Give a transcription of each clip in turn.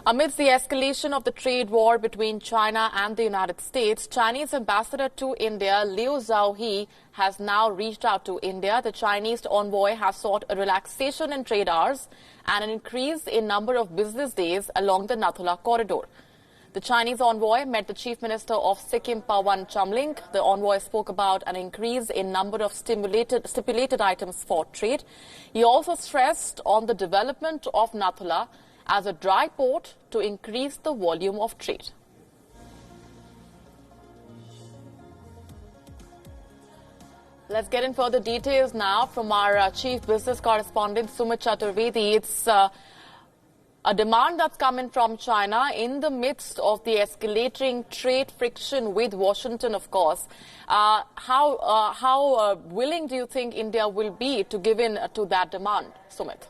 Amidst the escalation of the trade war between China and the United States, Chinese ambassador to India, Luo Zhaohui, has now reached out to India. The Chinese envoy has sought a relaxation in trade hours and an increase in number of business days along the Nathu corridor. The Chinese envoy met the Chief Minister of Sikkim, Pawan Chamling. The envoy spoke about an increase in number of stipulated items for trade. He also stressed on the development of Nathu as a dry port to increase the volume of trade. Let's get in further details now from our chief business correspondent, Sumit Chaturvedi. It's a demand that's coming from China in the midst of the escalating trade friction with Washington, of course. How willing do you think India will be to give in to that demand, Sumit?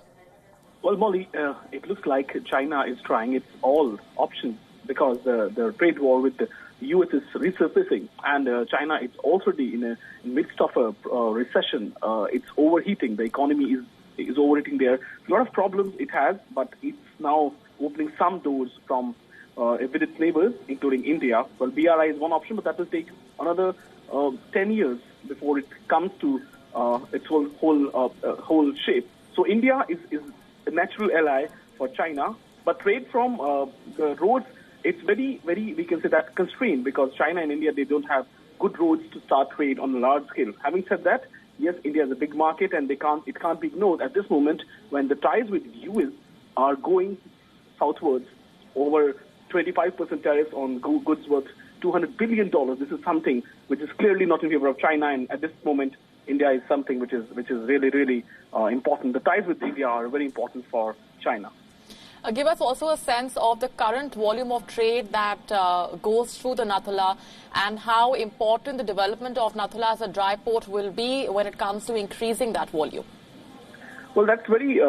Well, Molly, it looks like China is trying its all options because the trade war with the U.S. is resurfacing, and China is already in the midst of a recession. It's overheating. The economy is overheating there. A lot of problems it has, but it's now opening some doors from with its neighbors, including India. Well, BRI is one option, but that will take another 10 years before it comes to its whole shape. So India is a natural ally for China, but trade from the roads, it's very, we can say that constrained because China and India, they don't have good roads to start trade on a large scale. Having said that, yes, India is a big market and it can't be ignored at this moment when the ties with the US are going southwards over 25% tariffs on goods worth $200 billion. This is something which is clearly not in favor of China, and at this moment, India is something which is really, really important. The ties with India are very important for China. Give us also a sense of the current volume of trade that goes through the Nathu and how important the development of Nathu as a dry port will be when it comes to increasing that volume. Well, that's very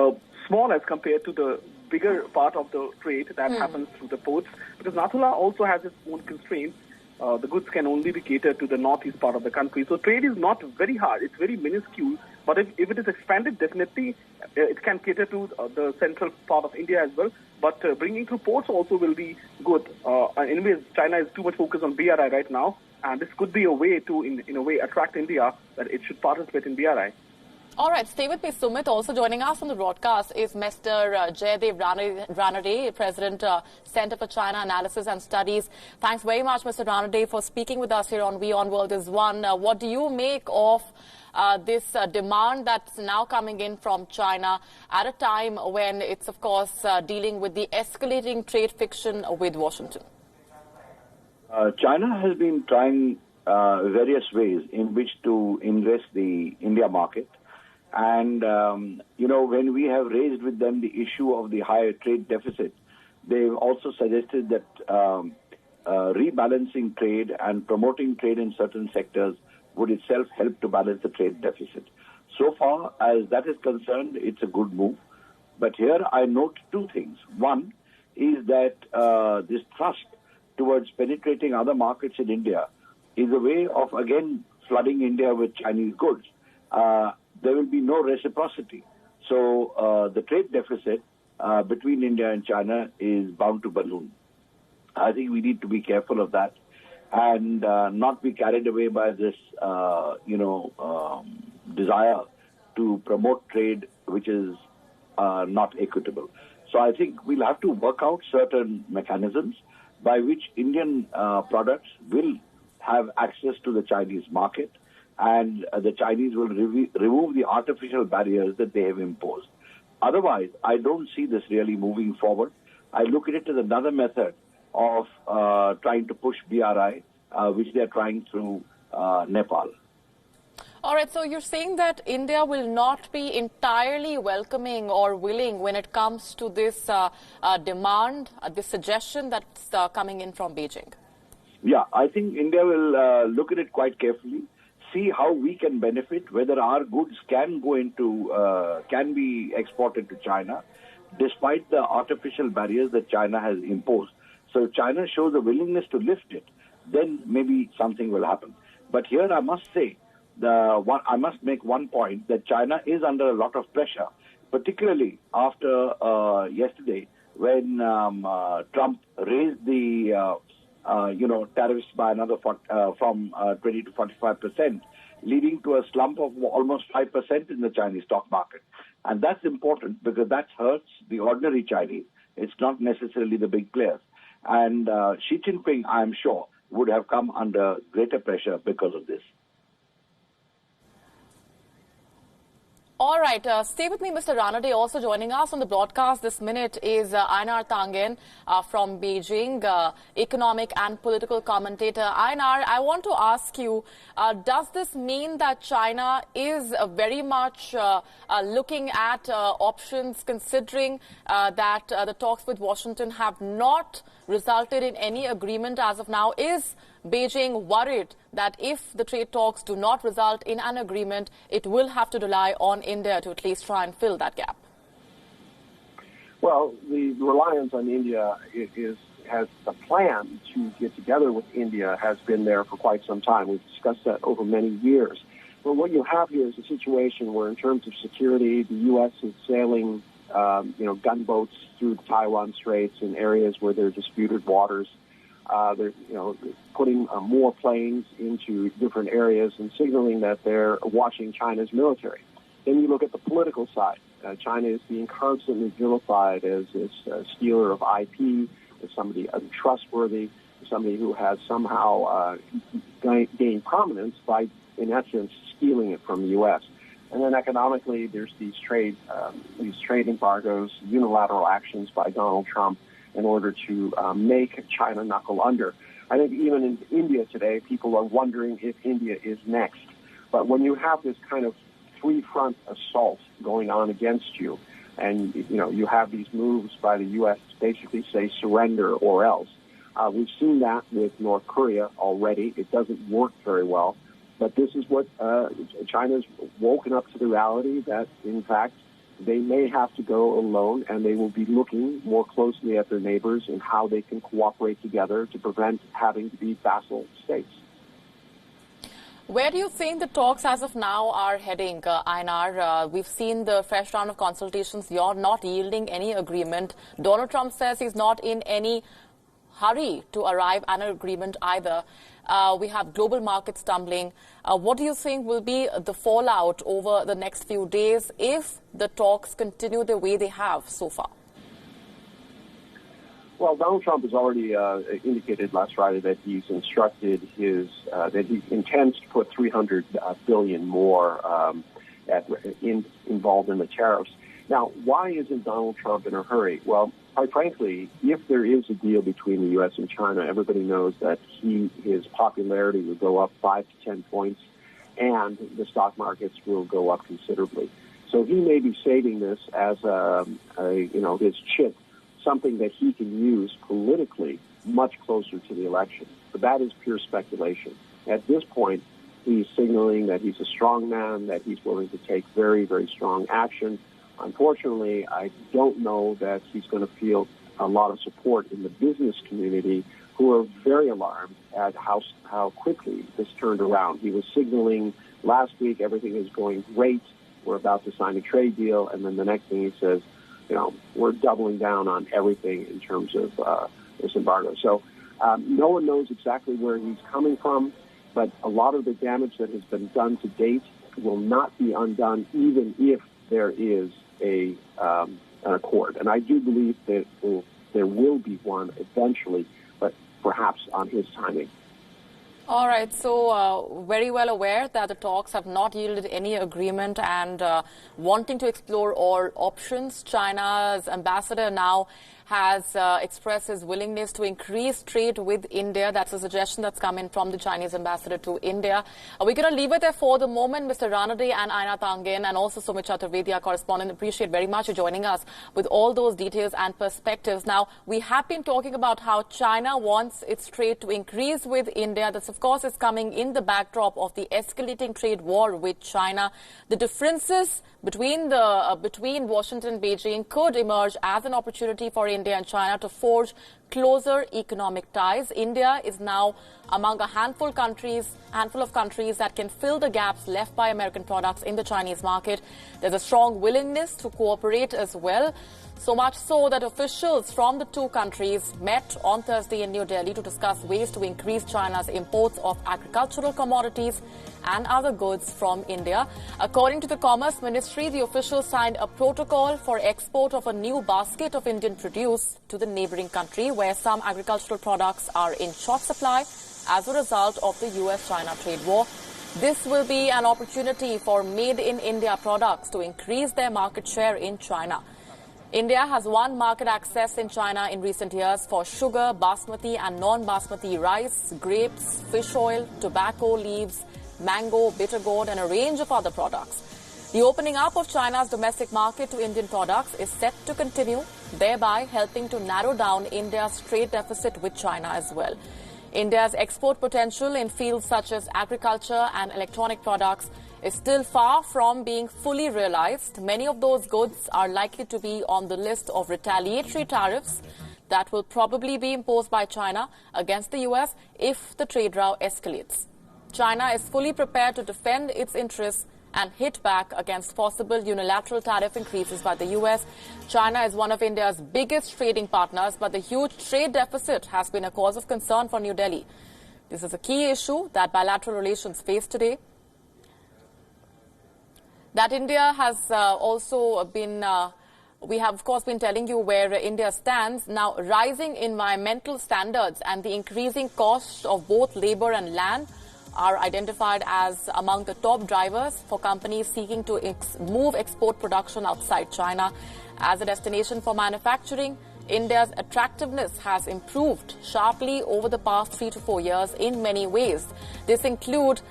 small as compared to the bigger part of the trade that happens through the ports, because Nathu also has its own constraints. The goods can only be catered to the northeast part of the country. So trade is not very hard. It's very minuscule. But if it is expanded, definitely it can cater to the central part of India as well. But bringing through ports also will be good. Anyways, China is too much focused on BRI right now. And this could be a way to, in a way, attract India that it should participate in BRI. All right, stay with me, Sumit. Also joining us on the broadcast is Mr. Jaidev Ranade, President, Center for China Analysis and Studies. Thanks very much, Mr. Ranade, for speaking with us here on WION World is One. What do you make of this demand that's now coming in from China at a time when it's, of course, dealing with the escalating trade friction with Washington? China has been trying various ways in which to invest the India market. And, when we have raised with them the issue of the higher trade deficit, they've also suggested that rebalancing trade and promoting trade in certain sectors would itself help to balance the trade deficit. So far as that is concerned, it's a good move. But here I note two things. One is that this thrust towards penetrating other markets in India is a way of, again, flooding India with Chinese goods. There will be no reciprocity. So the trade deficit between India and China is bound to balloon. I think we need to be careful of that and not be carried away by this, desire to promote trade which is not equitable. So I think we'll have to work out certain mechanisms by which Indian products will have access to the Chinese market, and the Chinese will remove the artificial barriers that they have imposed. Otherwise, I don't see this really moving forward. I look at it as another method of trying to push BRI, which they're trying through Nepal. All right, so you're saying that India will not be entirely welcoming or willing when it comes to this demand, this suggestion that's coming in from Beijing? Yeah, I think India will look at it quite carefully, see how we can benefit, whether our goods can go into, can be exported to China, despite the artificial barriers that China has imposed. So if China shows a willingness to lift it, then maybe something will happen. But here I must say, I must make one point that China is under a lot of pressure, particularly after yesterday when Trump raised the tariffs by another from 20 to 45%, leading to a slump of almost 5% in the Chinese stock market. And that's important because that hurts the ordinary Chinese. It's not necessarily the big players. And Xi Jinping, I'm sure, would have come under greater pressure because of this. All right. Stay with me, Mr. Ranade. Also joining us on the broadcast this minute is Einar Tangen from Beijing, economic and political commentator. Einar, I want to ask you, does this mean that China is very much looking at options, considering that the talks with Washington have not resulted in any agreement as of now? Is Beijing worried that if the trade talks do not result in an agreement, it will have to rely on India to at least try and fill that gap? Well, the reliance on India has the plan to get together with India has been there for quite some time. We've discussed that over many years. But what you have here is a situation where, in terms of security, the U.S. is sailing, gunboats through the Taiwan Straits in areas where there are disputed waters. They're, putting more planes into different areas and signaling that they're watching China's military. Then you look at the political side. China is being constantly vilified as this stealer of IP, as somebody untrustworthy, somebody who has somehow gained prominence by, in essence, stealing it from the U.S. And then economically, there's these trade embargoes, unilateral actions by Donald Trump in order to make China knuckle under. I think even in India today, people are wondering if India is next. But when you have this kind of three-front assault going on against you, and you have these moves by the U.S. to basically say surrender or else, we've seen that with North Korea already. It doesn't work very well. But this is what China's woken up to the reality that, in fact, they may have to go alone, and they will be looking more closely at their neighbors and how they can cooperate together to prevent having to be vassal states. Where do you think the talks as of now are heading, Einar? We've seen the fresh round of consultations. You're not yielding any agreement. Donald Trump says he's not in any hurry to arrive at an agreement either. We have global markets tumbling. What do you think will be the fallout over the next few days if the talks continue the way they have so far? Well, Donald Trump has already indicated last Friday that he's instructed that he intends to put $300 billion more involved in the tariffs. Now, why isn't Donald Trump in a hurry? Well, quite frankly, if there is a deal between the U.S. and China, everybody knows that his popularity will go up 5 to 10 points, and the stock markets will go up considerably. So he may be saving this as his chip, something that he can use politically much closer to the election. But that is pure speculation. At this point, he's signaling that he's a strong man, that he's willing to take very, very strong action. Unfortunately, I don't know that he's going to feel a lot of support in the business community, who are very alarmed at how quickly this turned around. He was signaling last week everything is going great, we're about to sign a trade deal, and then the next thing he says, we're doubling down on everything in terms of this embargo. So no one knows exactly where he's coming from, but a lot of the damage that has been done to date will not be undone even if there is an accord. And I do believe that there will be one eventually, but perhaps on his timing. All right. So very well aware that the talks have not yielded any agreement and wanting to explore all options. China's ambassador now has expressed his willingness to increase trade with India. That's a suggestion that's come in from the Chinese ambassador to India. We're going to leave it there for the moment. Mr. Ranade and Einar Tangen and also Sumit Chaturvedi, our correspondent, appreciate very much you joining us with all those details and perspectives. Now, we have been talking about how China wants its trade to increase with India. This, of course, is coming in the backdrop of the escalating trade war with China. The differences between Washington and Beijing could emerge as an opportunity for India and China to forge closer economic ties. India is now among a handful of countries that can fill the gaps left by American products in the Chinese market. There's a strong willingness to cooperate as well. So much so that officials from the two countries met on Thursday in New Delhi to discuss ways to increase China's imports of agricultural commodities and other goods from India. According to the Commerce Ministry, the officials signed a protocol for export of a new basket of Indian produce to the neighboring country, where some agricultural products are in short supply as a result of the US-China trade war. This will be an opportunity for made-in-India products to increase their market share in China. India has won market access in China in recent years for sugar, basmati and non-basmati rice, grapes, fish oil, tobacco leaves, mango, bitter gourd and a range of other products. The opening up of China's domestic market to Indian products is set to continue, thereby helping to narrow down India's trade deficit with China as well. India's export potential in fields such as agriculture and electronic products is still far from being fully realized. Many of those goods are likely to be on the list of retaliatory tariffs that will probably be imposed by China against the US if the trade row escalates. China is fully prepared to defend its interests and hit back against possible unilateral tariff increases by the US. China is one of India's biggest trading partners, but the huge trade deficit has been a cause of concern for New Delhi. This is a key issue that bilateral relations face today. That India has also been, we have of course been telling you where India stands. Now, rising environmental standards and the increasing cost of both labor and land are identified as among the top drivers for companies seeking to move export production outside China. As a destination for manufacturing, India's attractiveness has improved sharply over the past 3 to 4 years in many ways. This includes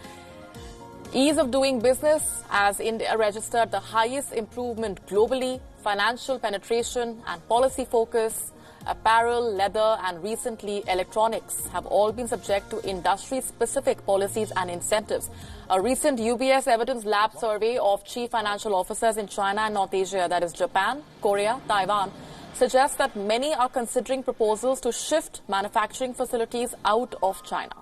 ease of doing business, as India registered the highest improvement globally, financial penetration and policy focus. Apparel, leather and recently electronics have all been subject to industry-specific policies and incentives. A recent UBS Evidence Lab survey of chief financial officers in China and North Asia, that is Japan, Korea, Taiwan, suggests that many are considering proposals to shift manufacturing facilities out of China.